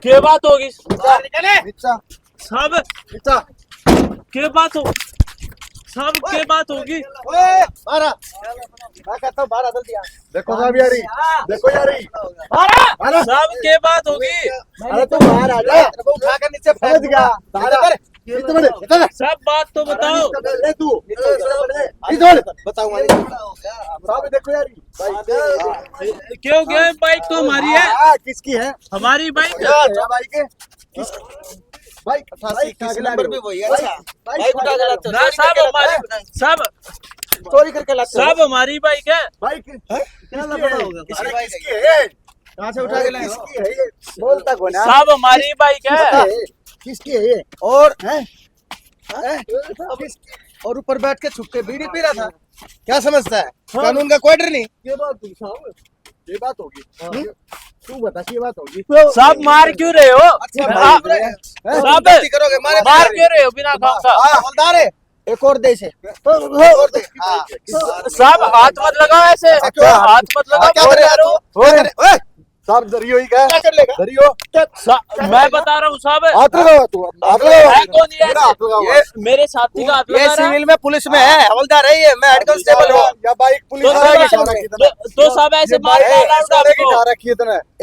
क्या बात होगी साहब? क्या बात हो साहब? क्या बात होगी? मैं कहता हूँ बारह जल्दी आ। देखो साहब यारी, देखो यारी, साहब क्या बात होगी? अरे तू बाहर आ जा, उठा कर नीचे फेंक दिया। सब बात तो बताओ। ले तू बताऊंगा साहब। देखो यारी, क्यों गया? बाइक तो हमारी है। किसकी है? हमारी बाइक बाइक है बाइक 88 नंबर भी वही है। बाइक उठा के लाते ना साहब, हमारी सब चोरी करके लाते सब हमारी बाइक है। बाइक क्या लफड़ा होगा? किसकी है? कहाँ से उठा के लाए? किसकी है ये? बोलता कौन है? सब हमारी बाइक है। किसकी है ये? और और ऊपर बैठ के छुप के बीड़ी पी रहा था। क्या समझता है? कानून का कोई डर नहीं। ये बात होगी, ये बात होगी। तू बता, ये बात होगी। सब मार क्यों रहे हो? सब करोगे? मार क्यों रहे हो बिना काम का? हवलदार है, एक और दे से। सब हाथ मत लगाओ ऐसे, हाथ मत लगाओ। साहब दरियो ही क्या कर लेगा? दरियो मैं बता रहा हूँ साहब। हाथ लगाओ तू, हाथ लगाओ। है कौन ये? मेरे साथी का हाथ ये लगा रहा है। सिविल में पुलिस में है, हवलदार है ये। मैं हेड कांस्टेबल हूँ। या बाइक पुलिस तो सब ऐसे मारना अलाउड है आपको?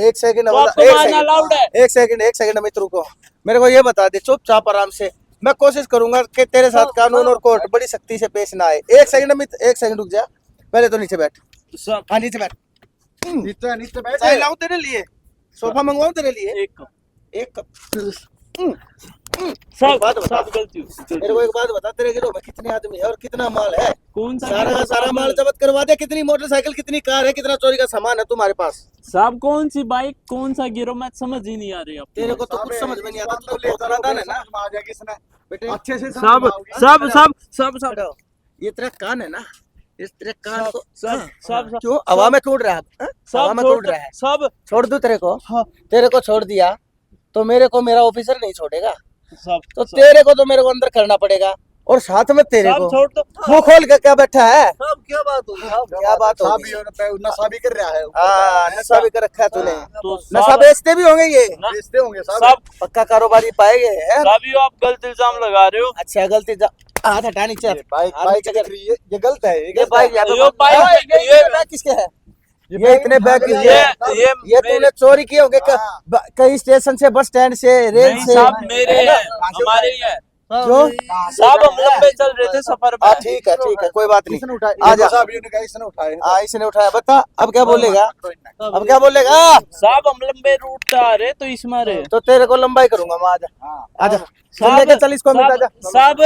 एक सेकंड, तो आपको मारना अलाउड है? एक सेकंड मित्र को मेरे को ये बता दे चुपचाप आराम से। मैं कोशिश करूंगा कि तेरे साथ कानून और कोर्ट बड़ी सख्ती से पेश ना आए। एक सेकंड मित्र, एक सेकंड रुक जा। पहले तो नीचे बैठ। हाँ नीचे बैठ। नीचे बैठ। चाय लाऊं तेरे लिए? सोफा मंगवाऊं तेरे लिए? एक कप। सब गलती मेरे को एक बात बता, तेरे गिरोह में कितने आदमी है और कितना माल है? कौन सा सारा का सारा माल जब्त करवा दे। कितनी मोटरसाइकिल, कितनी कार है, कितना चोरी का सामान है तुम्हारे पास? साहब कौन सी बाइक, कौन सा गिरोह, मैं समझ ही नहीं आ रही अब। तेरे को तो कुछ समझ में नहीं आता। तू तो बहुत नादान है ना। बेटे अच्छे से सब ये तेरा कान है ना, इस तेरे कान को सब क्यों हवा में कूद रहा है? हवा में कूद रहा है। सब छोड़ दूं तेरे को? तेरे को छोड़ दिया तो मेरे को मेरा ऑफिसर नहीं छोड़ेगा। सब तो तेरे को तो मेरे को अंदर करना पड़ेगा। और साथ में तेरे को छोड़ दो। मुंह खोल के क्या बैठा है? साहब क्या बात होगी? क्या बात होगी? नशा भी कर रहा है। हाँ नशा भी कर रखा है तूने। तो नशा बेचते भी होंगे ये? बेचते होंगे सब पक्का कारोबारी पाएंगे हैं? सभी आप गलत इल्जाम लगा रहे हो। अच्छा गलती हाथ हटा नीचे। बाइक ये गलत है। ये बाइक ये किसके है? ये इतने बैग ये तूने चोरी किए होंगे कई स्टेशन से, बस स्टैंड से, रेल से। सब मेरे हैं, हमारे ही है। जो साहब हम लंबे चल रहे थे सफर में। ठीक है कोई बात नहीं। आ जा साहब, इसने उठाए। इसने उठाया। बता अब क्या बोलेगा? अब क्या बोलेगा? साहब हम लंबे रूट से आ रहे तो इसमें रहे तो तेरे को लंबाई करूंगा मैं। आजा साहब, लेके चल इसको। साहब